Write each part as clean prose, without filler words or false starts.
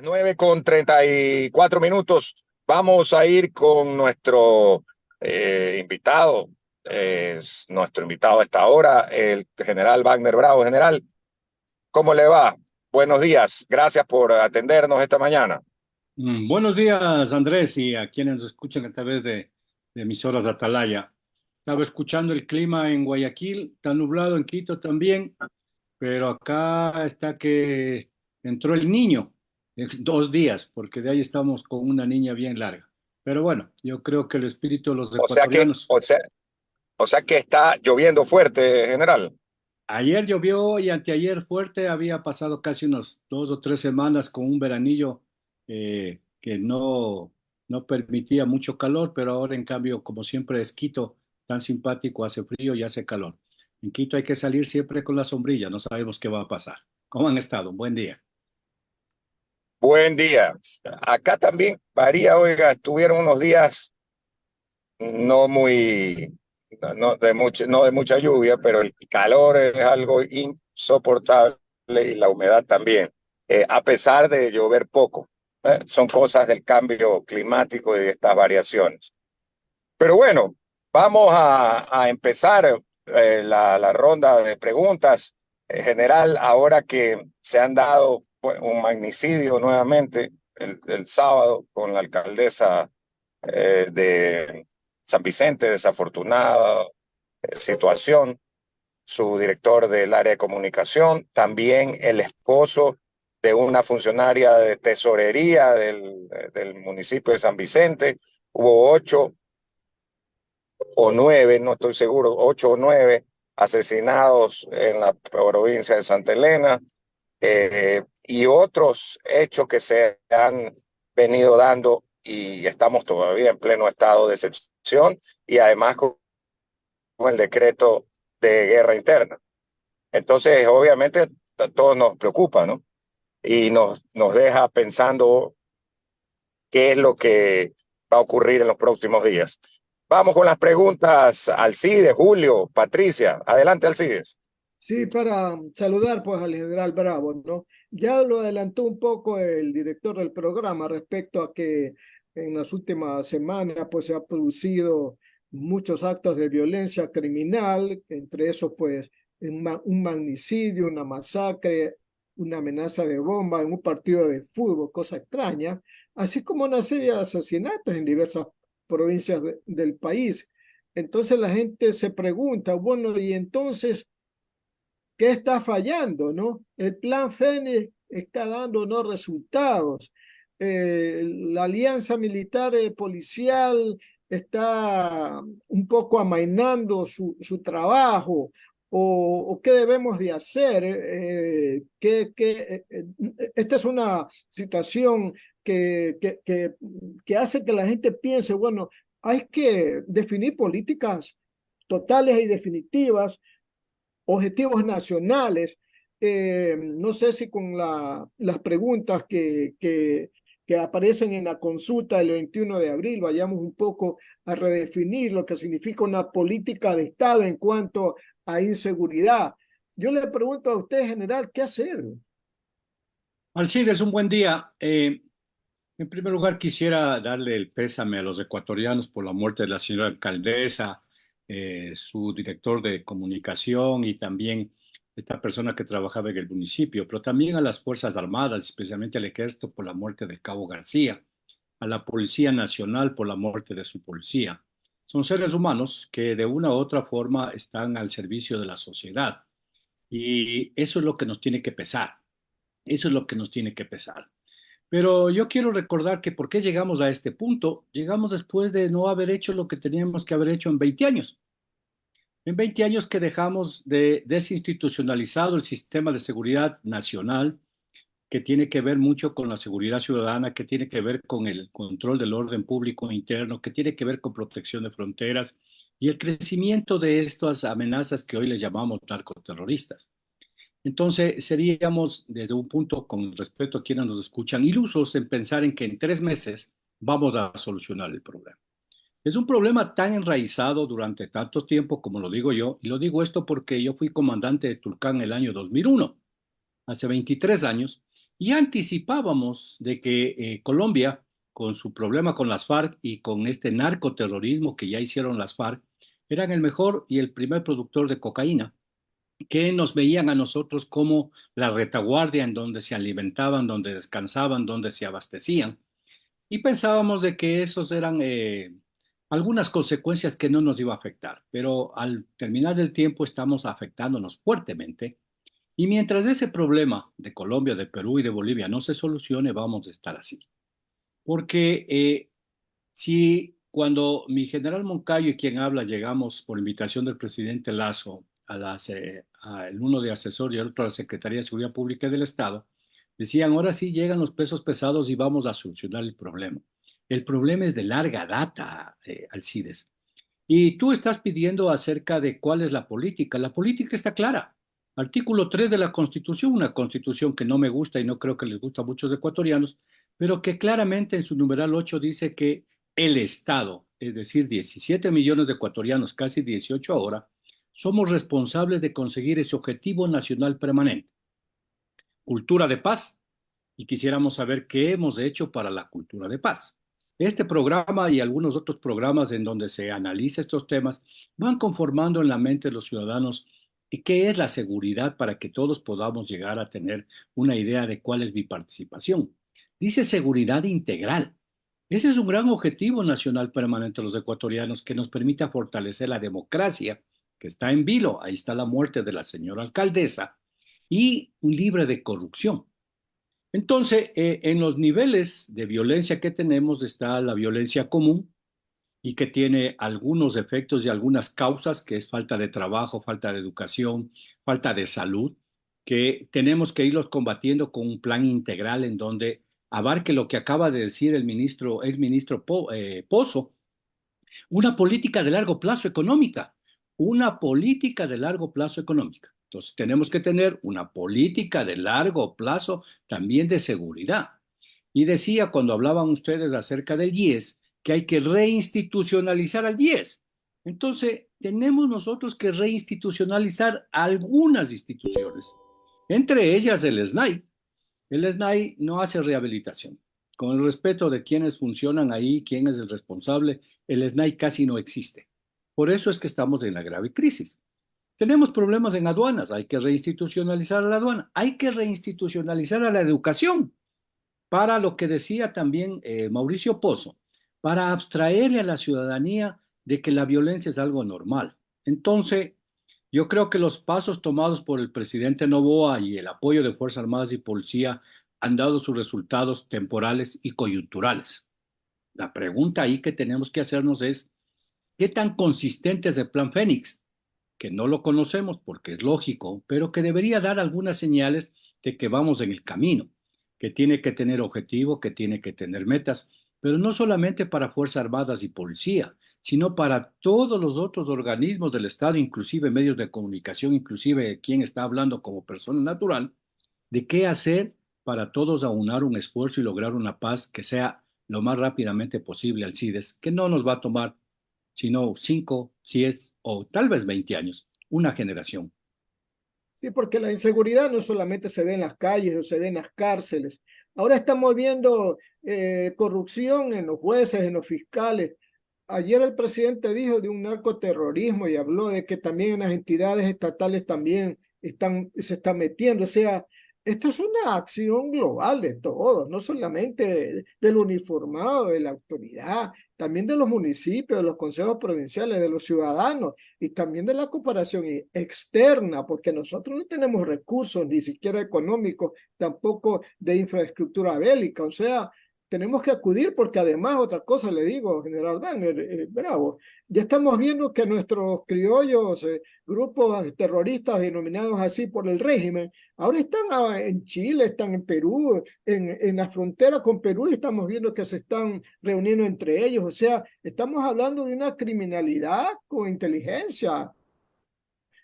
Las 9:34. Vamos a ir con nuestro invitado. Es nuestro invitado a esta hora, el general Wagner Bravo. General, ¿cómo le va? Buenos días. Gracias por atendernos esta mañana. Buenos días, Andrés, y a quienes nos escuchan a través de emisoras de Atalaya. Estaba escuchando el clima en Guayaquil, está nublado en Quito también, pero acá está que entró el niño en 2 días, porque de ahí estamos con una niña bien larga. Pero bueno, yo creo que el espíritu de los O sea que, ecuatorianos. o sea que está lloviendo fuerte, general. Ayer llovió y anteayer fuerte, había pasado casi unas 2 o 3 semanas con un veranillo que no permitía mucho calor, pero ahora en cambio, como siempre es Quito, tan simpático, hace frío y hace calor. En Quito hay que salir siempre con la sombrilla, no sabemos qué va a pasar. ¿Cómo han estado? Buen día. Buen día. Acá también varía, oiga, estuvieron unos días no muy, no de mucha lluvia, pero el calor es algo insoportable y la humedad también, a pesar de llover poco. Son cosas del cambio climático y de estas variaciones. Pero bueno, vamos a empezar la ronda de preguntas. En general, ahora que se han dado pues, un magnicidio nuevamente el sábado con la alcaldesa de San Vicente, desafortunada situación, su director del área de comunicación, también el esposo de una funcionaria de tesorería del municipio de San Vicente. Hubo 8 o 9, no estoy seguro, 8 o 9 asesinados en la provincia de Santa Elena, y otros hechos que se han venido dando y estamos todavía en pleno estado de excepción y además con el decreto de guerra interna. Entonces, obviamente, todo nos preocupa, ¿no? Y nos deja pensando qué es lo que va a ocurrir en los próximos días. Vamos con las preguntas. Alcides, Julio, Patricia. Adelante, Alcides. Sí, para saludar pues al general Bravo, ¿no? Ya lo adelantó un poco el director del programa respecto a que en las últimas semanas pues se ha producido muchos actos de violencia criminal, entre esos pues un magnicidio, una masacre, una amenaza de bomba en un partido de fútbol, cosa extraña, así como una serie de asesinatos en diversas provincias del país. Entonces la gente se pregunta, bueno, y entonces ¿qué está fallando, no? El plan Fénix está dando no resultados. La alianza militar policial está un poco amainando su trabajo. ¿O qué debemos de hacer? Esta es una situación que hace que la gente piense, bueno, hay que definir políticas totales y definitivas, objetivos nacionales. No sé si con las preguntas que aparecen en la consulta del 21 de abril vayamos un poco a redefinir lo que significa una política de Estado en cuanto a inseguridad. Yo le pregunto a usted, general, ¿qué hacer? Alcides, un buen día. En primer lugar, quisiera darle el pésame a los ecuatorianos por la muerte de la señora alcaldesa, su director de comunicación y también esta persona que trabajaba en el municipio, pero también a las Fuerzas Armadas, especialmente al Ejército por la muerte del Cabo García, a la Policía Nacional por la muerte de su policía. Son seres humanos que de una u otra forma están al servicio de la sociedad y eso es lo que nos tiene que pesar. Eso es lo que nos tiene que pesar. Pero yo quiero recordar que por qué llegamos a este punto. Llegamos después de no haber hecho lo que teníamos que haber hecho en 20 años. En 20 años que dejamos de desinstitucionalizado el sistema de seguridad nacional, que tiene que ver mucho con la seguridad ciudadana, que tiene que ver con el control del orden público interno, que tiene que ver con protección de fronteras y el crecimiento de estas amenazas que hoy le llamamos narcoterroristas. Entonces, seríamos, desde un punto con respecto a quienes nos escuchan, ilusos en pensar en que en 3 meses vamos a solucionar el problema. Es un problema tan enraizado durante tanto tiempo, como lo digo yo, y lo digo esto porque yo fui comandante de Tulcán el año 2001, hace 23 años, y anticipábamos de que Colombia, con su problema con las FARC y con este narcoterrorismo que ya hicieron las FARC, eran el mejor y el primer productor de cocaína, que nos veían a nosotros como la retaguardia en donde se alimentaban, donde descansaban, donde se abastecían. Y pensábamos de que esos eran algunas consecuencias que no nos iba a afectar, pero al terminar el tiempo estamos afectándonos fuertemente. Y mientras ese problema de Colombia, de Perú y de Bolivia no se solucione, vamos a estar así. Porque si cuando mi general Moncayo y quien habla llegamos por invitación del presidente Lazo el uno de asesor y el otro a la Secretaría de Seguridad Pública del Estado, decían, ahora sí llegan los pesos pesados y vamos a solucionar el problema. El problema es de larga data, Alcides. Y tú estás pidiendo acerca de cuál es la política. La política está clara. Artículo 3 de la Constitución, una constitución que no me gusta y no creo que les gusta a muchos ecuatorianos, pero que claramente en su numeral 8 dice que el Estado, es decir, 17 millones de ecuatorianos, casi 18 ahora, somos responsables de conseguir ese objetivo nacional permanente. Cultura de paz, y quisiéramos saber qué hemos hecho para la cultura de paz. Este programa y algunos otros programas en donde se analiza estos temas van conformando en la mente de los ciudadanos qué es la seguridad para que todos podamos llegar a tener una idea de cuál es mi participación. Dice seguridad integral. Ese es un gran objetivo nacional permanente de los ecuatorianos que nos permite fortalecer la democracia que está en vilo. Ahí está la muerte de la señora alcaldesa y libre de corrupción. Entonces, en los niveles de violencia que tenemos está la violencia común y que tiene algunos efectos y algunas causas, que es falta de trabajo, falta de educación, falta de salud, que tenemos que irlos combatiendo con un plan integral en donde abarque lo que acaba de decir el exministro Pozo, una política de largo plazo económica, una política de largo plazo económica. Entonces, tenemos que tener una política de largo plazo también de seguridad. Y decía cuando hablaban ustedes acerca del IES que hay que reinstitucionalizar al IES. Entonces, tenemos nosotros que reinstitucionalizar algunas instituciones, entre ellas el SNAI. El SNAI no hace rehabilitación. Con el respeto de quienes funcionan ahí, quién es el responsable, el SNAI casi no existe. Por eso es que estamos en la grave crisis. Tenemos problemas en aduanas, hay que reinstitucionalizar a la aduana, hay que reinstitucionalizar a la educación, para lo que decía también Mauricio Pozo, para abstraerle a la ciudadanía de que la violencia es algo normal. Entonces, yo creo que los pasos tomados por el presidente Noboa y el apoyo de Fuerzas Armadas y Policía han dado sus resultados temporales y coyunturales. La pregunta ahí que tenemos que hacernos es, ¿qué tan consistente es el Plan Fénix? Que no lo conocemos porque es lógico, pero que debería dar algunas señales de que vamos en el camino, que tiene que tener objetivo, que tiene que tener metas, pero no solamente para Fuerzas Armadas y Policía, sino para todos los otros organismos del Estado, inclusive medios de comunicación, inclusive quien está hablando como persona natural, de qué hacer para todos aunar un esfuerzo y lograr una paz que sea lo más rápidamente posible, Alcides, que no nos va a tomar sino 5, 10 o tal vez 20 años, una generación. Sí, porque la inseguridad no solamente se ve en las calles o se ve en las cárceles. Ahora estamos viendo corrupción en los jueces, en los fiscales. Ayer el presidente dijo de un narcoterrorismo y habló de que también en las entidades estatales también se están metiendo. O sea, esto es una acción global de todos, no solamente del uniformado, de la autoridad, también de los municipios, de los consejos provinciales, de los ciudadanos y también de la cooperación externa, porque nosotros no tenemos recursos ni siquiera económicos, tampoco de infraestructura bélica. O sea, tenemos que acudir porque además, otra cosa le digo, general Wagner, Bravo, ya estamos viendo que nuestros criollos, grupos terroristas denominados así por el régimen, ahora están en Chile, están en Perú, en la frontera con Perú, y estamos viendo que se están reuniendo entre ellos. O sea, estamos hablando de una criminalidad con inteligencia.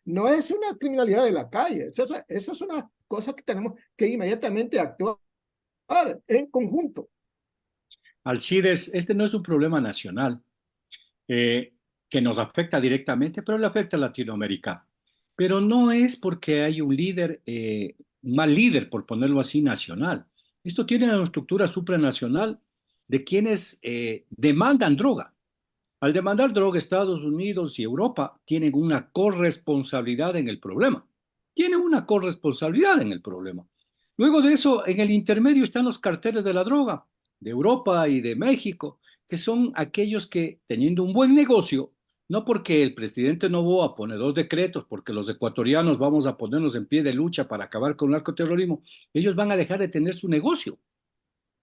No es una criminalidad de la calle. Esa es una cosa que tenemos que inmediatamente actuar en conjunto. Alcides, este no es un problema nacional eh, que nos afecta directamente, pero le afecta a Latinoamérica. Pero no es porque hay un líder un mal líder, por ponerlo así, nacional. Esto tiene una estructura supranacional de quienes demandan droga. Al demandar droga, Estados Unidos y Europa tienen una corresponsabilidad en el problema. Tienen una corresponsabilidad en el problema. Luego de eso, en el intermedio están los carteles de la droga, de Europa y de México, que son aquellos que, teniendo un buen negocio, no porque el presidente Noboa pone dos decretos, porque los ecuatorianos vamos a ponernos en pie de lucha para acabar con el narcoterrorismo, ellos van a dejar de tener su negocio.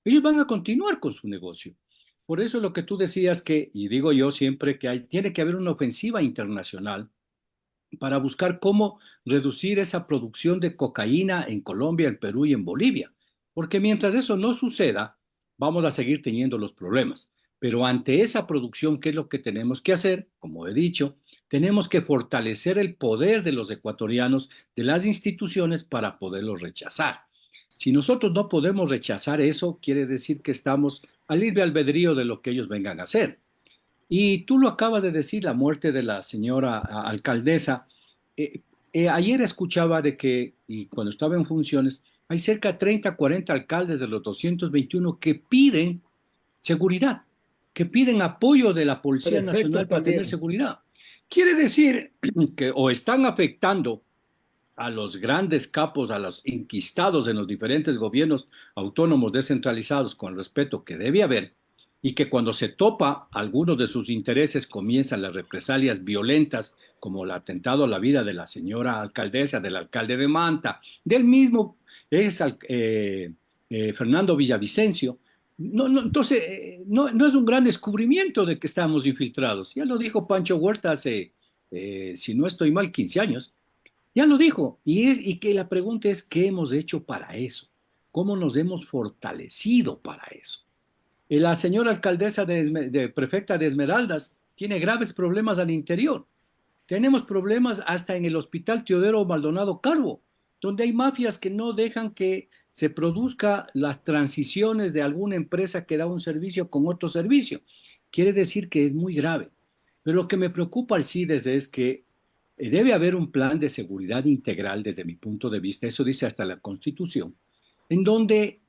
Ellos van a continuar con su negocio. Por eso lo que tú decías que, y digo yo siempre que tiene que haber una ofensiva internacional para buscar cómo reducir esa producción de cocaína en Colombia, en Perú y en Bolivia. Porque mientras eso no suceda, vamos a seguir teniendo los problemas. Pero ante esa producción, ¿qué es lo que tenemos que hacer? Como he dicho, tenemos que fortalecer el poder de los ecuatorianos, de las instituciones, para poderlos rechazar. Si nosotros no podemos rechazar eso, quiere decir que estamos al libre albedrío de lo que ellos vengan a hacer. Y tú lo acabas de decir, la muerte de la señora alcaldesa. Ayer escuchaba de que, y cuando estaba en funciones, hay cerca de 30, 40 alcaldes de los 221 que piden seguridad, que piden apoyo de la Policía Prefectos Nacional para tener también. seguridad. Quiere decir que o están afectando a los grandes capos, a los enquistados en los diferentes gobiernos autónomos descentralizados con el respeto que debe haber, y que cuando se topa algunos de sus intereses comienzan las represalias violentas, como el atentado a la vida de la señora alcaldesa, del alcalde de Manta, del mismo Fernando Villavicencio. Entonces, no es un gran descubrimiento de que estamos infiltrados. Ya lo dijo Pancho Huerta hace, si no estoy mal, 15 años. Ya lo dijo, y que la pregunta es, ¿qué hemos hecho para eso? ¿Cómo nos hemos fortalecido para eso? La señora alcaldesa de prefecta de Esmeraldas tiene graves problemas al interior. Tenemos problemas hasta en el hospital Teodoro Maldonado Carbo, donde hay mafias que no dejan que se produzca las transiciones de alguna empresa que da un servicio con otro servicio. Quiere decir que es muy grave. Pero lo que me preocupa al CIDES es que debe haber un plan de seguridad integral desde mi punto de vista, eso dice hasta la Constitución, en donde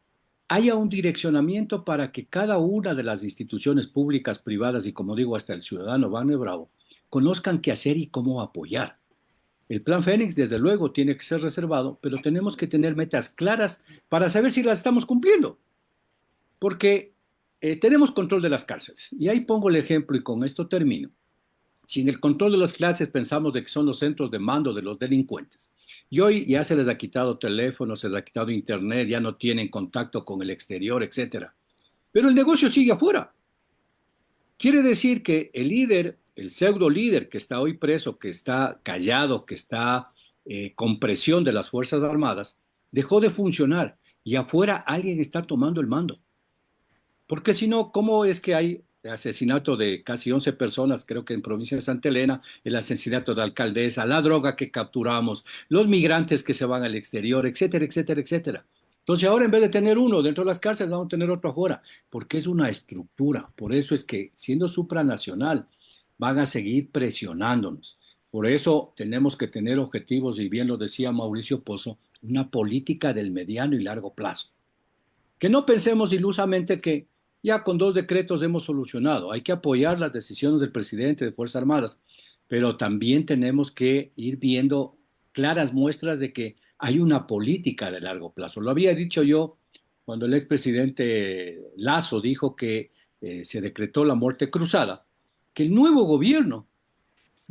haya un direccionamiento para que cada una de las instituciones públicas, privadas y, como digo, hasta el ciudadano Wagner Bravo, conozcan qué hacer y cómo apoyar. El plan Fénix, desde luego, tiene que ser reservado, pero tenemos que tener metas claras para saber si las estamos cumpliendo, porque tenemos control de las cárceles. Y ahí pongo el ejemplo y con esto termino. Si en el control de las clases pensamos de que son los centros de mando de los delincuentes, y hoy ya se les ha quitado teléfono, se les ha quitado internet, ya no tienen contacto con el exterior, etcétera. Pero el negocio sigue afuera. Quiere decir que el líder, el pseudo líder que está hoy preso, que está callado, que está con presión de las Fuerzas Armadas, dejó de funcionar y afuera alguien está tomando el mando. Porque si no, ¿cómo es que hay asesinato de casi 11 personas, creo que en provincia de Santa Elena, el asesinato de alcaldesa, la droga que capturamos, los migrantes que se van al exterior, etcétera, etcétera, etcétera? Entonces ahora en vez de tener uno dentro de las cárceles, vamos a tener otro afuera, porque es una estructura. Por eso es que siendo supranacional, van a seguir presionándonos. Por eso tenemos que tener objetivos, y bien lo decía Mauricio Pozo, una política del mediano y largo plazo. Que no pensemos ilusamente que ya con dos decretos hemos solucionado. Hay que apoyar las decisiones del presidente de Fuerzas Armadas, pero también tenemos que ir viendo claras muestras de que hay una política de largo plazo. Lo había dicho yo cuando el expresidente Lazo dijo que se decretó la muerte cruzada, que el nuevo gobierno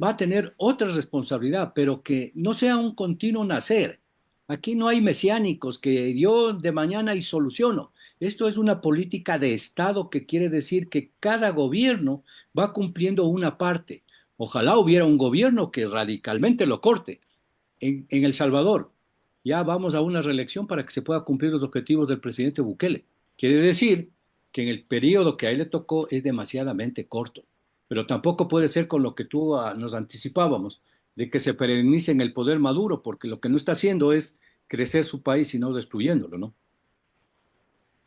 va a tener otra responsabilidad, pero que no sea un continuo nacer. Aquí no hay mesiánicos que yo de mañana y soluciono. Esto es una política de Estado que quiere decir que cada gobierno va cumpliendo una parte. Ojalá hubiera un gobierno que radicalmente lo corte. En El Salvador ya vamos a una reelección para que se pueda cumplir los objetivos del presidente Bukele. Quiere decir que en el periodo que a él le tocó es demasiadamente corto, pero tampoco puede ser con lo que tú nos anticipábamos, de que se perennice en el poder Maduro, porque lo que no está haciendo es crecer su país, sino destruyéndolo, ¿no?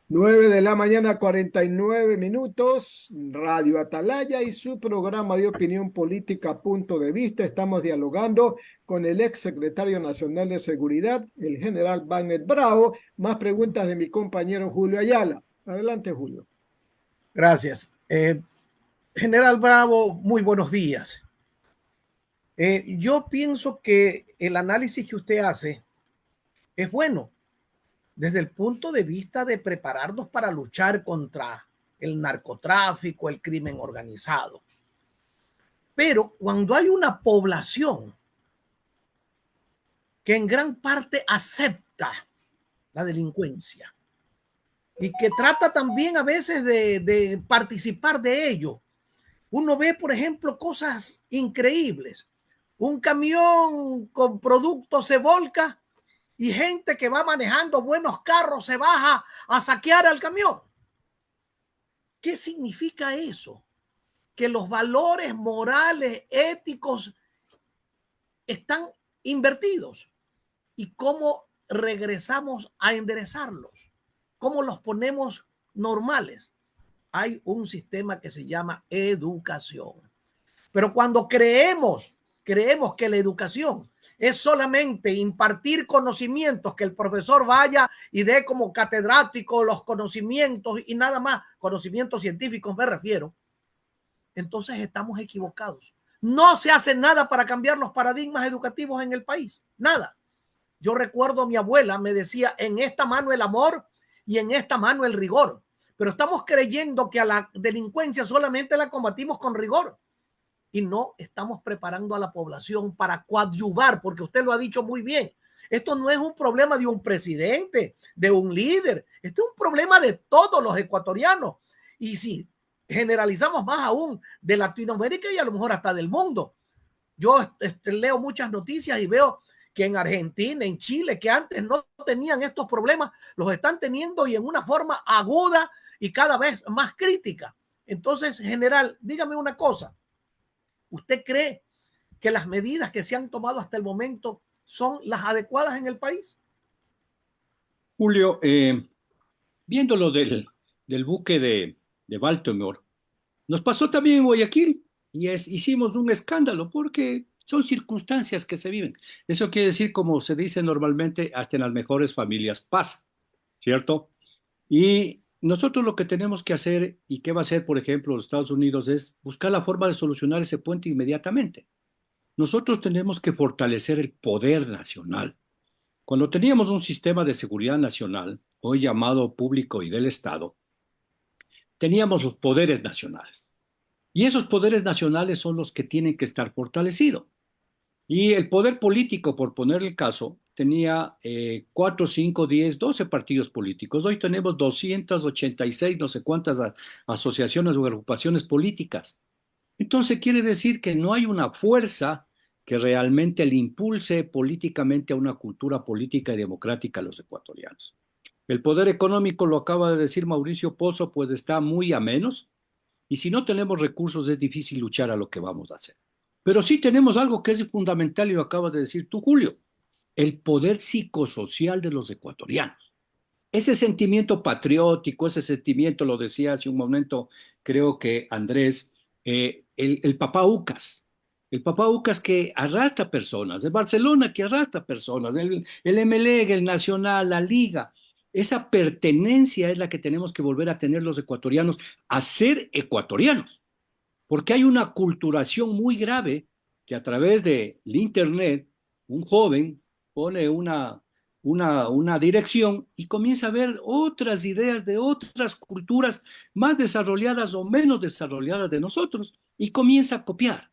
9 de la mañana, 49 minutos, Radio Atalaya y su programa de opinión política Punto de Vista. Estamos dialogando con el ex secretario nacional de Seguridad, el general Wagner Bravo. Más preguntas de mi compañero Julio Ayala. Adelante, Julio. Gracias. General Bravo, muy buenos días. Yo pienso que el análisis que usted hace es bueno desde el punto de vista de prepararnos para luchar contra el narcotráfico, el crimen organizado. Pero cuando hay una población que en gran parte acepta la delincuencia y que trata también a veces de participar de ello, uno ve, por ejemplo, cosas increíbles. Un camión con productos se volca y gente que va manejando buenos carros se baja a saquear al camión. ¿Qué significa eso? Que los valores morales, éticos están invertidos. ¿Y cómo regresamos a enderezarlos? ¿Cómo los ponemos normales? Hay un sistema que se llama educación. Pero cuando creemos que la educación es solamente impartir conocimientos, que el profesor vaya y dé como catedrático los conocimientos y nada más, conocimientos científicos me refiero, entonces estamos equivocados. No se hace nada para cambiar los paradigmas educativos en el país, nada. Yo recuerdo a mi abuela me decía, en esta mano el amor y en esta mano el rigor. Pero estamos creyendo que a la delincuencia solamente la combatimos con rigor y no estamos preparando a la población para coadyuvar, porque usted lo ha dicho muy bien. Esto no es un problema de un presidente, de un líder. Este es un problema de todos los ecuatorianos. Y si generalizamos más aún de Latinoamérica y a lo mejor hasta del mundo. Yo leo muchas noticias y veo que en Argentina, en Chile, que antes no tenían estos problemas, los están teniendo y en una forma aguda y cada vez más crítica. Entonces, general, dígame una cosa. ¿Usted cree que las medidas que se han tomado hasta el momento son las adecuadas en el país? Julio, viendo lo del buque de Baltimore, nos pasó también en Guayaquil y hicimos un escándalo porque son circunstancias que se viven. Eso quiere decir, como se dice normalmente, hasta en las mejores familias pasa, ¿cierto? Y nosotros lo que tenemos que hacer, y qué va a hacer, por ejemplo, los Estados Unidos, es buscar la forma de solucionar ese puente inmediatamente. Nosotros tenemos que fortalecer el poder nacional. Cuando teníamos un sistema de seguridad nacional, hoy llamado público y del Estado, teníamos los poderes nacionales. Y esos poderes nacionales son los que tienen que estar fortalecidos. Y el poder político, por poner el caso, tenía 4, 5, 10, 12 partidos políticos. Hoy tenemos 286, no sé cuántas asociaciones o agrupaciones políticas. Entonces quiere decir que no hay una fuerza que realmente le impulse políticamente a una cultura política y democrática a los ecuatorianos. El poder económico, lo acaba de decir Mauricio Pozo, pues está muy a menos. Y si no tenemos recursos es difícil luchar a lo que vamos a hacer. Pero sí tenemos algo que es fundamental y lo acabas de decir tú, Julio, el poder psicosocial de los ecuatorianos. Ese sentimiento patriótico, ese sentimiento, lo decía hace un momento, creo que Andrés, el papá Ucas. El papá Ucas que arrastra personas, el Barcelona que arrastra personas, el MLEG, el Nacional, la Liga. Esa pertenencia es la que tenemos que volver a tener los ecuatorianos, a ser ecuatorianos, porque hay una culturación muy grave que a través del Internet, un joven pone una dirección y comienza a ver otras ideas de otras culturas más desarrolladas o menos desarrolladas de nosotros y comienza a copiar,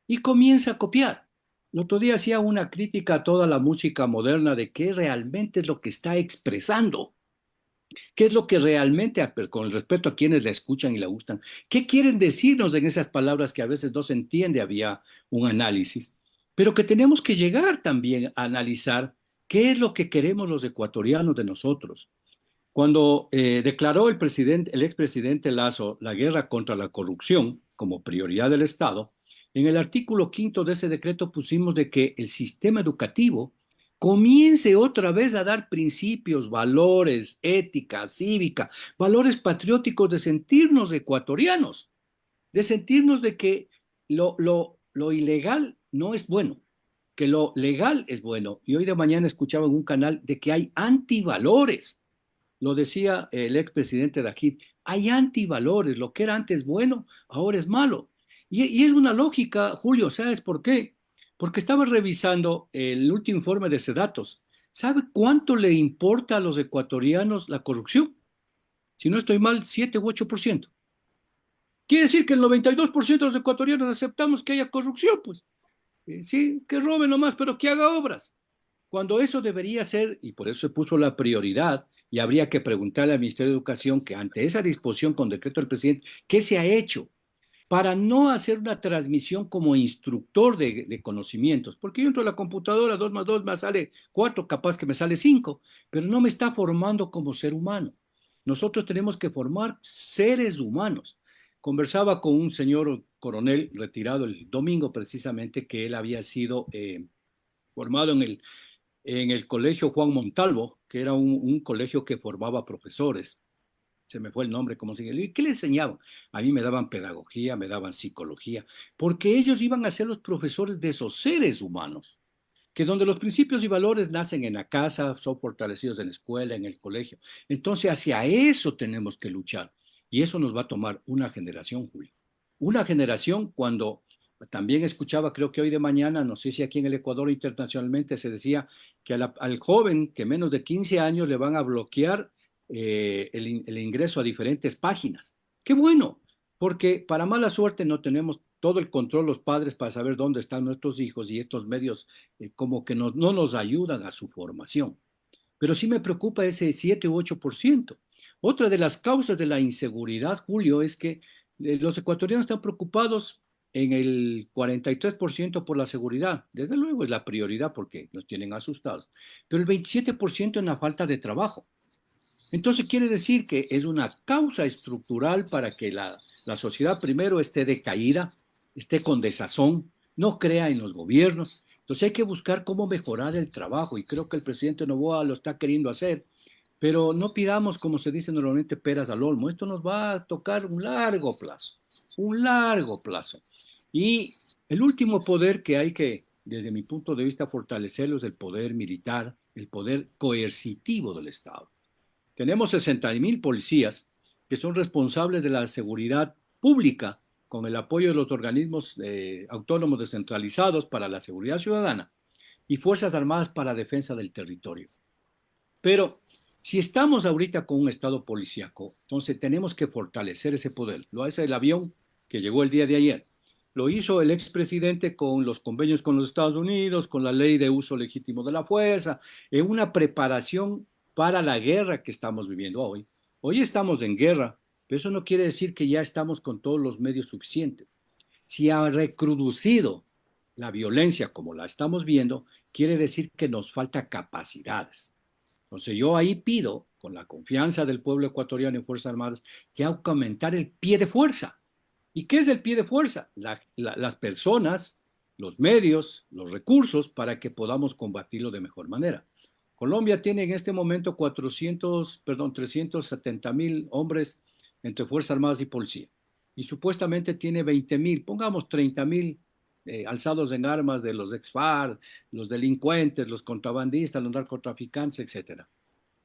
y comienza a copiar. El otro día hacía una crítica a toda la música moderna de qué realmente es lo que está expresando. ¿Qué es lo que realmente, con el respeto a quienes la escuchan y la gustan, qué quieren decirnos en esas palabras que a veces no se entiende? Había un análisis, pero que tenemos que llegar también a analizar qué es lo que queremos los ecuatorianos de nosotros. Cuando declaró el expresidente Lazo la guerra contra la corrupción como prioridad del Estado, en el artículo 5 de ese decreto pusimos de que el sistema educativo comience otra vez a dar principios, valores, ética, cívica, valores patrióticos de sentirnos ecuatorianos, de sentirnos de que lo ilegal no es bueno, que lo legal es bueno. Y hoy de mañana escuchaba en un canal de que hay antivalores. Lo decía el expresidente Dajid, hay antivalores, lo que era antes bueno, ahora es malo. Y es una lógica, Julio, ¿sabes por qué? Porque estaba revisando el último informe de Sedatos. ¿Sabe cuánto le importa a los ecuatorianos la corrupción? Si no estoy mal, 7 u 8%. Quiere decir que el 92% de los ecuatorianos aceptamos que haya corrupción, pues. Sí, que robe nomás, pero que haga obras. Cuando eso debería ser, y por eso se puso la prioridad, y habría que preguntarle al Ministerio de Educación que ante esa disposición con decreto del presidente, ¿qué se ha hecho para no hacer una transmisión como instructor de conocimientos? Porque yo entro a la computadora, 2 más 2 me sale 4, capaz que me sale 5, pero no me está formando como ser humano. Nosotros tenemos que formar seres humanos. Conversaba con un señor coronel retirado el domingo precisamente, que él había sido formado en el colegio Juan Montalvo, que era un colegio que formaba profesores. Se me fue el nombre, ¿cómo se llama? ¿Y qué le enseñaban? A mí me daban pedagogía, me daban psicología, porque ellos iban a ser los profesores de esos seres humanos, que donde los principios y valores nacen en la casa, son fortalecidos en la escuela, en el colegio. Entonces, hacia eso tenemos que luchar. Y eso nos va a tomar una generación, Julio. Una generación cuando también escuchaba, creo que hoy de mañana, no sé si aquí en el Ecuador internacionalmente se decía que al joven que menos de 15 años le van a bloquear el ingreso a diferentes páginas. Qué bueno, porque para mala suerte no tenemos todo el control los padres para saber dónde están nuestros hijos y estos medios como que no nos ayudan a su formación. Pero sí me preocupa ese 7 u 8%. Otra de las causas de la inseguridad, Julio, es que los ecuatorianos están preocupados en el 43% por la seguridad. Desde luego es la prioridad porque nos tienen asustados. Pero el 27% en la falta de trabajo. Entonces quiere decir que es una causa estructural para que la sociedad primero esté decaída, esté con desazón, no crea en los gobiernos. Entonces hay que buscar cómo mejorar el trabajo y creo que el presidente Noboa lo está queriendo hacer, pero no pidamos, como se dice normalmente, peras al olmo. Esto nos va a tocar un largo plazo, un largo plazo. Y el último poder que hay que, desde mi punto de vista, fortalecerlo es el poder militar, el poder coercitivo del Estado. Tenemos 60.000 policías que son responsables de la seguridad pública con el apoyo de los organismos autónomos descentralizados para la seguridad ciudadana y Fuerzas Armadas para defensa del territorio. Pero si estamos ahorita con un Estado policíaco, entonces tenemos que fortalecer ese poder. Lo hace el avión que llegó el día de ayer. Lo hizo el expresidente con los convenios con los Estados Unidos, con la ley de uso legítimo de la fuerza, en una preparación para la guerra que estamos viviendo hoy. Hoy estamos en guerra, pero eso no quiere decir que ya estamos con todos los medios suficientes. Si ha recrudecido la violencia como la estamos viendo, quiere decir que nos falta capacidades. Entonces yo ahí pido, con la confianza del pueblo ecuatoriano y Fuerzas Armadas, que hay que aumentar el pie de fuerza. ¿Y qué es el pie de fuerza? Las personas, los medios, los recursos para que podamos combatirlo de mejor manera. Colombia tiene en este momento 370.000 hombres entre Fuerzas Armadas y Policía. Y supuestamente tiene 20.000, pongamos 30.000 alzados en armas de los ex-FARC, los delincuentes, los contrabandistas, los narcotraficantes, etcétera.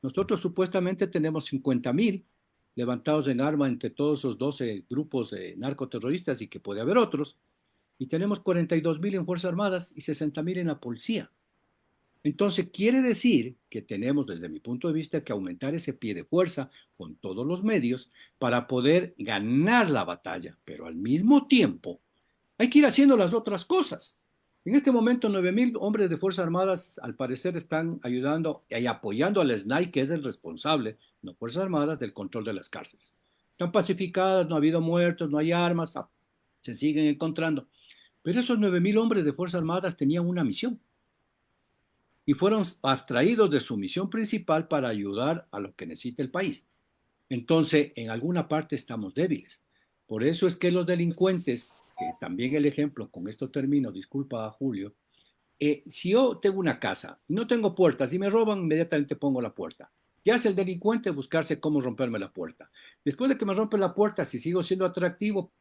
Nosotros supuestamente tenemos 50.000 levantados en arma entre todos esos 12 grupos narcoterroristas y que puede haber otros, y tenemos 42.000 en Fuerzas Armadas y 60.000 en la policía. Entonces quiere decir que tenemos, desde mi punto de vista, que aumentar ese pie de fuerza con todos los medios para poder ganar la batalla, pero al mismo tiempo hay que ir haciendo las otras cosas. En este momento, 9.000 hombres de Fuerzas Armadas, al parecer, están ayudando y apoyando al SNAI, que es el responsable, no Fuerzas Armadas, del control de las cárceles. Están pacificadas, no ha habido muertos, no hay armas, se siguen encontrando. Pero esos 9.000 hombres de Fuerzas Armadas tenían una misión y fueron abstraídos de su misión principal para ayudar a lo que necesita el país. Entonces, en alguna parte estamos débiles. Por eso es que los delincuentes, que también el ejemplo, con esto termino, disculpa Julio, Si yo tengo una casa y no tengo puertas y me roban, inmediatamente pongo la puerta. ¿Qué hace el delincuente? Buscarse cómo romperme la puerta. Después de que me rompen la puerta, si sigo siendo atractivo,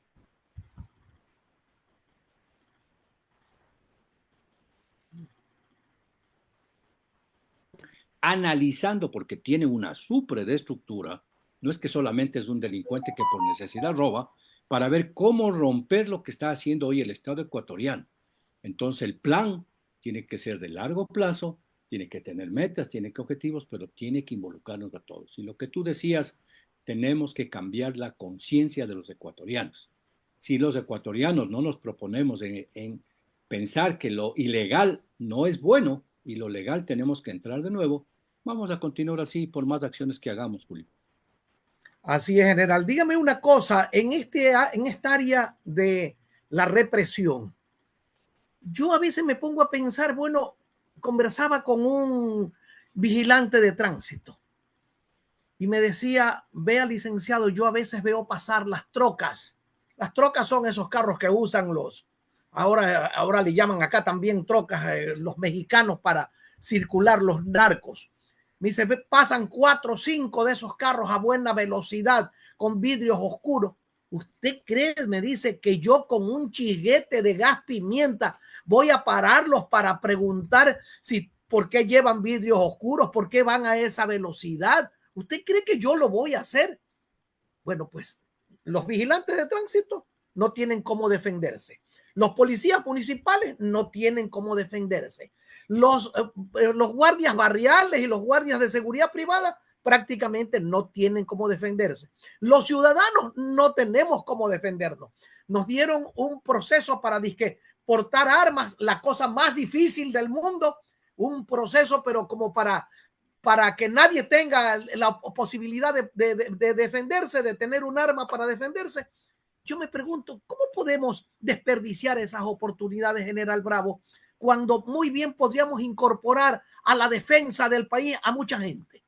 analizando porque tiene una superestructura, no es que solamente es un delincuente que por necesidad roba, para ver cómo romper lo que está haciendo hoy el Estado ecuatoriano. Entonces el plan tiene que ser de largo plazo, tiene que tener metas, tiene que objetivos, pero tiene que involucrarnos a todos. Y lo que tú decías, tenemos que cambiar la conciencia de los ecuatorianos. Si los ecuatorianos no nos proponemos en pensar que lo ilegal no es bueno y lo legal tenemos que entrar de nuevo, vamos a continuar así por más acciones que hagamos, Julio. Así es, general. Dígame una cosa, en esta área de la represión, yo a veces me pongo a pensar, bueno, conversaba con un vigilante de tránsito y me decía, vea, licenciado, yo a veces veo pasar las trocas. Las trocas son esos carros que usan ahora le llaman acá también trocas, los mexicanos para circular los narcos. Me dice, pasan 4 o 5 de esos carros a buena velocidad con vidrios oscuros. ¿Usted cree, me dice, que yo con un chiguete de gas pimienta voy a pararlos para preguntar por qué llevan vidrios oscuros, por qué van a esa velocidad? ¿Usted cree que yo lo voy a hacer? Bueno, pues los vigilantes de tránsito no tienen cómo defenderse. Los policías municipales no tienen cómo defenderse. Los guardias barriales y los guardias de seguridad privada prácticamente no tienen cómo defenderse. Los ciudadanos no tenemos cómo defendernos. Nos dieron un proceso para portar armas, la cosa más difícil del mundo, un proceso pero como para que nadie tenga la posibilidad de defenderse, de tener un arma para defenderse. Yo me pregunto, ¿cómo podemos desperdiciar esas oportunidades, General Bravo, cuando muy bien podríamos incorporar a la defensa del país a mucha gente?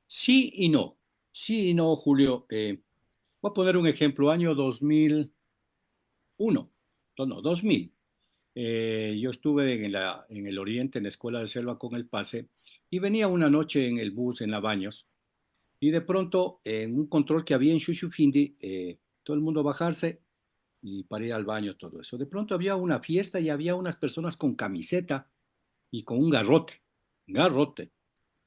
Sí y no. Sí y no, Julio. Voy a poner un ejemplo. Año 2001. No, 2000. Yo estuve en el Oriente, en la Escuela de Selva con el PASE, y venía una noche en el bus, en la Baños, y de pronto, en un control que había en Shushufindi, todo el mundo bajarse y para ir al baño, todo eso. De pronto había una fiesta y había unas personas con camiseta y con un garrote.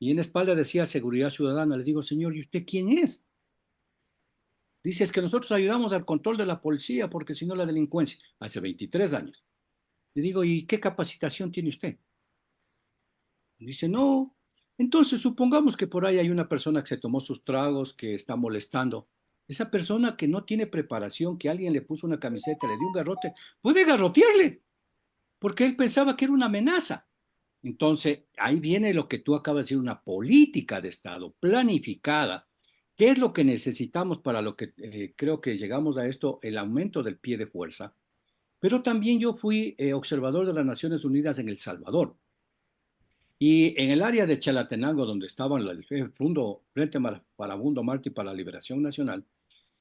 Y en la espalda decía Seguridad Ciudadana. Le digo, señor, ¿y usted quién es? Dice, es que nosotros ayudamos al control de la policía porque si no la delincuencia. Hace 23 años. Le digo, ¿y qué capacitación tiene usted? Dice, no. Entonces, supongamos que por ahí hay una persona que se tomó sus tragos, que está molestando. Esa persona que no tiene preparación, que alguien le puso una camiseta, le dio un garrote, puede garrotearle, porque él pensaba que era una amenaza. Entonces, ahí viene lo que tú acabas de decir, una política de Estado planificada. ¿Qué es lo que necesitamos para lo que creo que llegamos a esto? El aumento del pie de fuerza. Pero también yo fui observador de las Naciones Unidas en El Salvador. Y en el área de Chalatenango, donde estaba el Frente Farabundo Martí para la Liberación Nacional,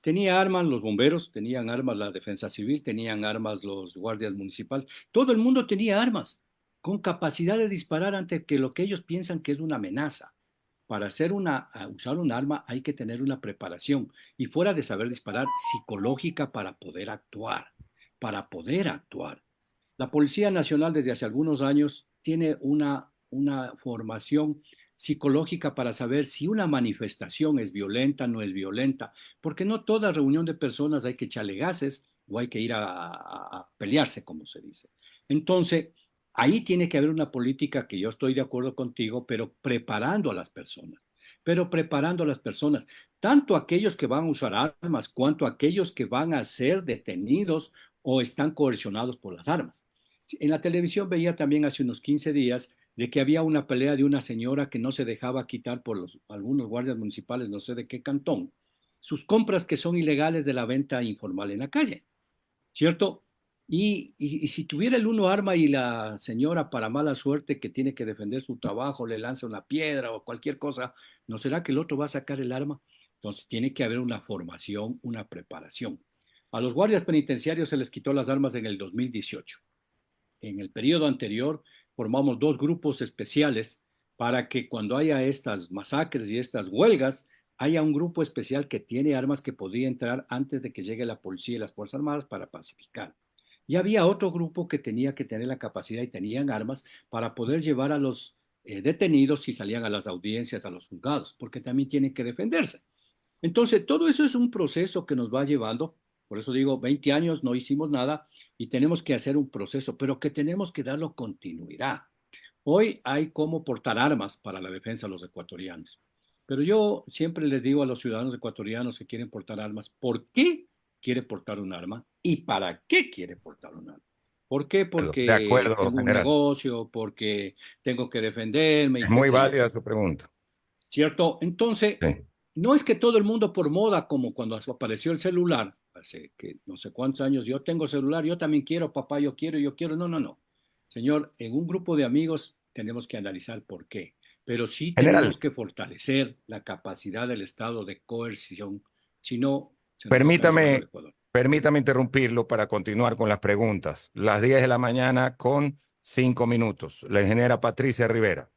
tenía armas los bomberos, tenían armas la defensa civil, tenían armas los guardias municipales. Todo el mundo tenía armas con capacidad de disparar ante que lo que ellos piensan que es una amenaza. Para usar un arma hay que tener una preparación y fuera de saber disparar, psicológica para poder actuar, para poder actuar. La Policía Nacional desde hace algunos años tiene una formación psicológica para saber si una manifestación es violenta, no es violenta, porque no toda reunión de personas hay que echarle gases o hay que ir a pelearse, como se dice. Entonces, ahí tiene que haber una política que yo estoy de acuerdo contigo, pero preparando a las personas. Pero preparando a las personas, tanto aquellos que van a usar armas, cuanto aquellos que van a ser detenidos o están coercionados por las armas. En la televisión veía también hace unos 15 días de que había una pelea de una señora que no se dejaba quitar por algunos guardias municipales, no sé de qué cantón, sus compras que son ilegales de la venta informal en la calle, ¿cierto? Y si tuviera el uno arma y la señora para mala suerte que tiene que defender su trabajo le lanza una piedra o cualquier cosa, ¿no será que el otro va a sacar el arma? Entonces tiene que haber una formación, una preparación. A los guardias penitenciarios se les quitó las armas en el 2018. en el periodo anterior formamos dos grupos especiales para que cuando haya estas masacres y estas huelgas, haya un grupo especial que tiene armas que podía entrar antes de que llegue la policía y las Fuerzas Armadas para pacificar. Y había otro grupo que tenía que tener la capacidad y tenían armas para poder llevar a los detenidos si salían a las audiencias, a los juzgados, porque también tienen que defenderse. Entonces, todo eso es un proceso que nos va llevando, por eso digo, 20 años no hicimos nada y tenemos que hacer un proceso, pero que tenemos que darlo continuidad. Hoy hay cómo portar armas para la defensa de los ecuatorianos, pero yo siempre les digo a los ciudadanos ecuatorianos que quieren portar armas, ¿por qué quiere portar un arma y para qué quiere portar un arma? ¿Por qué? De Porque acuerdo, tengo un general. negocio, porque tengo que defenderme y Es qué muy sé yo. válida su pregunta. ¿Cierto? Entonces, Sí. no es que todo el mundo por moda, como cuando apareció el celular, hace que no sé cuántos años, yo tengo celular, yo también quiero, papá, yo quiero. No, no, no. Señor, en un grupo de amigos tenemos que analizar por qué, pero sí General, tenemos que fortalecer la capacidad del Estado de coerción, si no, se nos va a caer solo el permítame, Ecuador. permítame interrumpirlo para continuar con las preguntas. Las 10 de la mañana con 5 minutos. La ingeniera Patricia Rivera.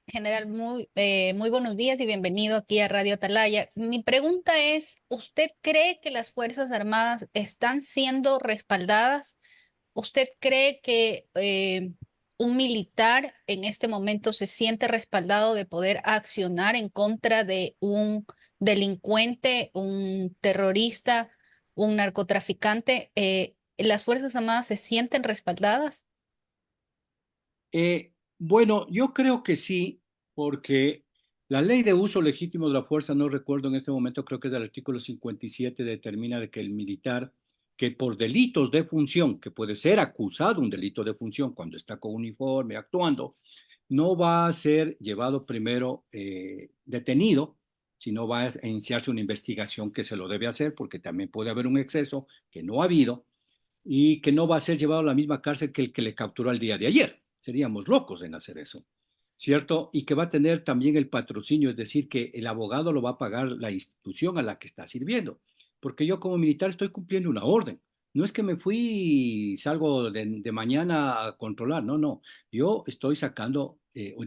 General, muy buenos días y bienvenido aquí a Radio Atalaya. Mi pregunta es, ¿usted cree que las Fuerzas Armadas están siendo respaldadas? ¿Usted cree que un militar en este momento se siente respaldado de poder accionar en contra de un delincuente, un terrorista, un narcotraficante? ¿Las Fuerzas Armadas se sienten respaldadas? Bueno, yo creo que sí, porque la ley de uso legítimo de la fuerza, no recuerdo en este momento, creo que es del artículo 57, determina de que el militar, que por delitos de función, que puede ser acusado un delito de función cuando está con uniforme actuando, no va a ser llevado primero detenido, sino va a iniciarse una investigación que se lo debe hacer, porque también puede haber un exceso que no ha habido y que no va a ser llevado a la misma cárcel que el que le capturó el día de ayer. Seríamos locos en hacer eso, ¿cierto? Y que va a tener también el patrocinio, es decir, que el abogado lo va a pagar la institución a la que está sirviendo. Porque yo como militar estoy cumpliendo una orden. No es que me fui y salgo de mañana a controlar, no, no. Yo estoy sacando,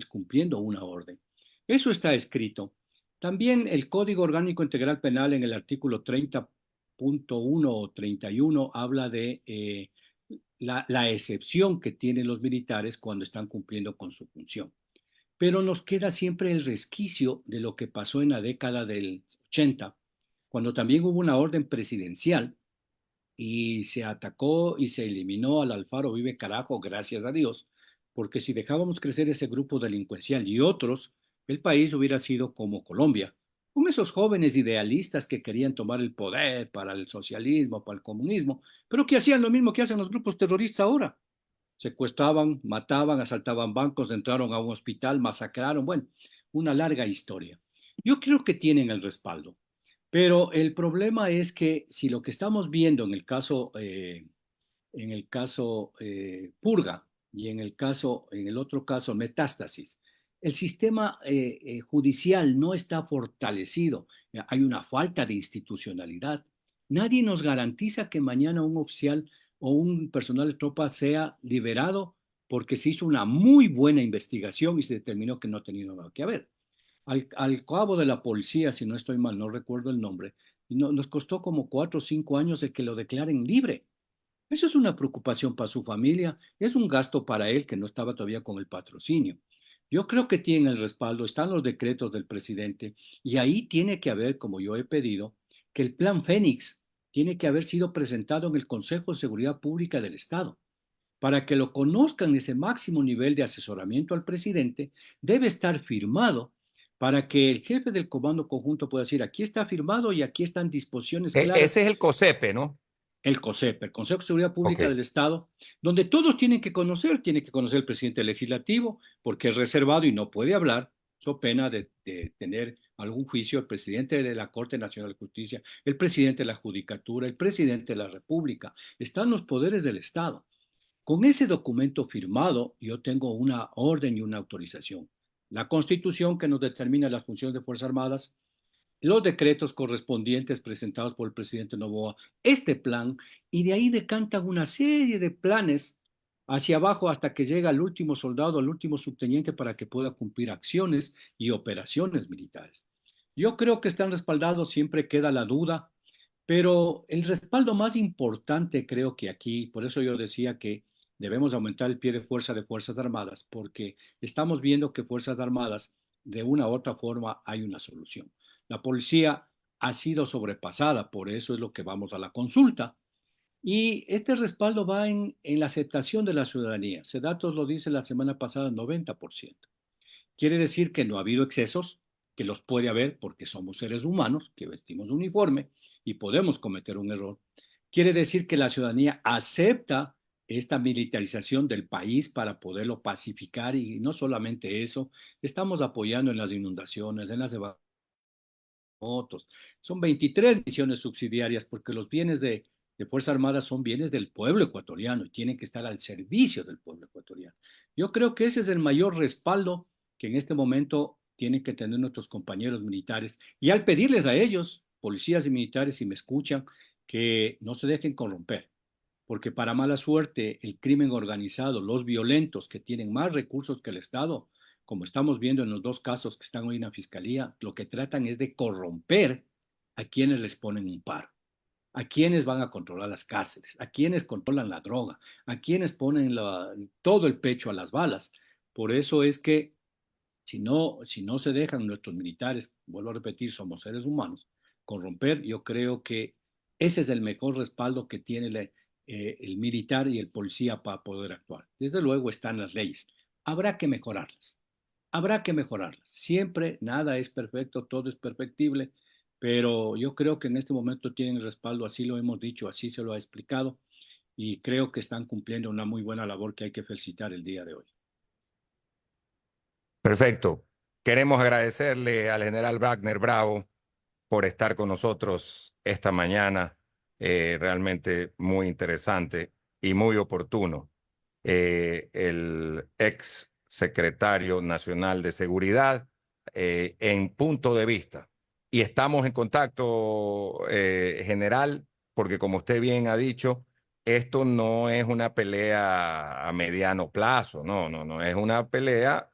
cumpliendo una orden. Eso está escrito. También el Código Orgánico Integral Penal en el artículo 30.1 o 31 habla de la excepción que tienen los militares cuando están cumpliendo con su función. Pero nos queda siempre el resquicio de lo que pasó en la década del 80, cuando también hubo una orden presidencial y se atacó y se eliminó al Alfaro Vive Carajo, gracias a Dios, porque si dejábamos crecer ese grupo delincuencial y otros, el país hubiera sido como Colombia, con esos jóvenes idealistas que querían tomar el poder para el socialismo, para el comunismo, pero que hacían lo mismo que hacen los grupos terroristas ahora. Secuestraban, mataban, asaltaban bancos, entraron a un hospital, masacraron, bueno, una larga historia. Yo creo que tienen el respaldo. Pero el problema es que si lo que estamos viendo en el caso Purga y en el otro caso Metástasis, el sistema judicial no está fortalecido, hay una falta de institucionalidad. Nadie nos garantiza que mañana un oficial o un personal de tropa sea liberado porque se hizo una muy buena investigación y se determinó que no tenía nada que ver. Al cabo de la policía, si no estoy mal, no recuerdo el nombre, nos costó como 4 o 5 años de que lo declaren libre. Eso es una preocupación para su familia, es un gasto para él que no estaba todavía con el patrocinio. Yo creo que tiene el respaldo, están los decretos del presidente y ahí tiene que haber, como yo he pedido, que el plan Fénix tiene que haber sido presentado en el Consejo de Seguridad Pública del Estado. Para que lo conozcan ese máximo nivel de asesoramiento al presidente, debe estar firmado para que el jefe del comando conjunto pueda decir, aquí está firmado y aquí están disposiciones claras. Ese es el COSEPE, ¿no? El COSEP, el Consejo de Seguridad Pública Ok. del Estado, donde todos tiene que conocer el presidente legislativo, porque es reservado y no puede hablar, so pena de tener algún juicio, el presidente de la Corte Nacional de Justicia, el presidente de la Judicatura, el presidente de la República, están los poderes del Estado. Con ese documento firmado, yo tengo una orden y una autorización. La Constitución que nos determina las funciones de Fuerzas Armadas, los decretos correspondientes presentados por el presidente Noboa, este plan, y de ahí decantan una serie de planes hacia abajo hasta que llega al último soldado, al último subteniente para que pueda cumplir acciones y operaciones militares. Yo creo que están respaldados, siempre queda la duda, pero el respaldo más importante creo que aquí, por eso yo decía que debemos aumentar el pie de fuerza de Fuerzas Armadas, porque estamos viendo que Fuerzas Armadas, de una u otra forma, hay una solución. La policía ha sido sobrepasada, por eso es lo que vamos a la consulta. Y este respaldo va en la aceptación de la ciudadanía. Sedatos lo dice la semana pasada, 90%. Quiere decir que no ha habido excesos, que los puede haber porque somos seres humanos, que vestimos uniforme y podemos cometer un error. Quiere decir que la ciudadanía acepta esta militarización del país para poderlo pacificar y no solamente eso, estamos apoyando en las inundaciones, en las motos. Son 23 misiones subsidiarias porque los bienes de Fuerza Armada son bienes del pueblo ecuatoriano y tienen que estar al servicio del pueblo ecuatoriano. Yo creo que ese es el mayor respaldo que en este momento tienen que tener nuestros compañeros militares. Y al pedirles a ellos, policías y militares, si me escuchan, que no se dejen corromper, porque para mala suerte el crimen organizado, los violentos que tienen más recursos que el Estado, como estamos viendo en los dos casos que están hoy en la fiscalía, lo que tratan es de corromper a quienes les ponen un paro, a quienes van a controlar las cárceles, a quienes controlan la droga, a quienes ponen todo el pecho a las balas. Por eso es que si no se dejan nuestros militares, vuelvo a repetir, somos seres humanos, corromper, yo creo que ese es el mejor respaldo que tiene el militar y el policía para poder actuar. Desde luego están las leyes. Habrá que mejorarlas. Habrá que mejorarlas. Siempre nada es perfecto, todo es perfectible, pero yo creo que en este momento tienen respaldo, así lo hemos dicho, así se lo ha explicado, y creo que están cumpliendo una muy buena labor que hay que felicitar el día de hoy. Perfecto. Queremos agradecerle al general Wagner Bravo por estar con nosotros esta mañana. Realmente muy interesante y muy oportuno. El ex secretario nacional de Seguridad en punto de vista. Y estamos en contacto, general, porque como usted bien ha dicho, esto no es una pelea a mediano plazo, no, es una pelea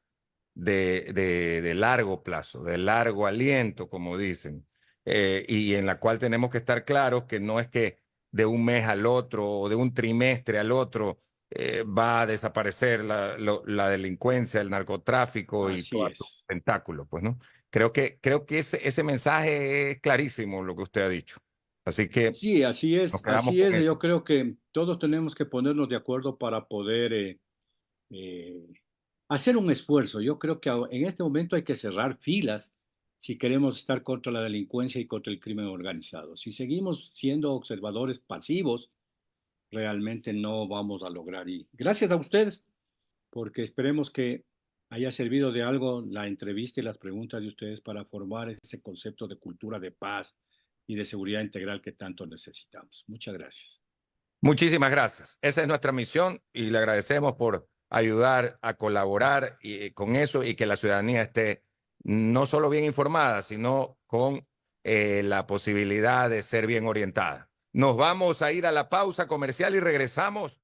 de largo plazo, de largo aliento, como dicen, y en la cual tenemos que estar claros que no es que de un mes al otro o de un trimestre al otro va a desaparecer la delincuencia, el narcotráfico y Así todos sus es. tentáculos, pues, ¿no? Creo que ese mensaje es clarísimo lo que usted ha dicho. Así que Sí, así nos es, quedamos así con es. Yo eso. creo que todos tenemos que ponernos de acuerdo para poder eh, hacer un esfuerzo. Yo creo que en este momento hay que cerrar filas si queremos estar contra la delincuencia y contra el crimen organizado. Si seguimos siendo observadores pasivos, realmente no vamos a lograr. Y gracias a ustedes, porque esperemos que haya servido de algo la entrevista y las preguntas de ustedes para formar ese concepto de cultura de paz y de seguridad integral que tanto necesitamos. Muchas gracias. Muchísimas gracias. Esa es nuestra misión y le agradecemos por ayudar a colaborar con eso y que la ciudadanía esté no solo bien informada, sino con la posibilidad de ser bien orientada. Nos vamos a ir a la pausa comercial y regresamos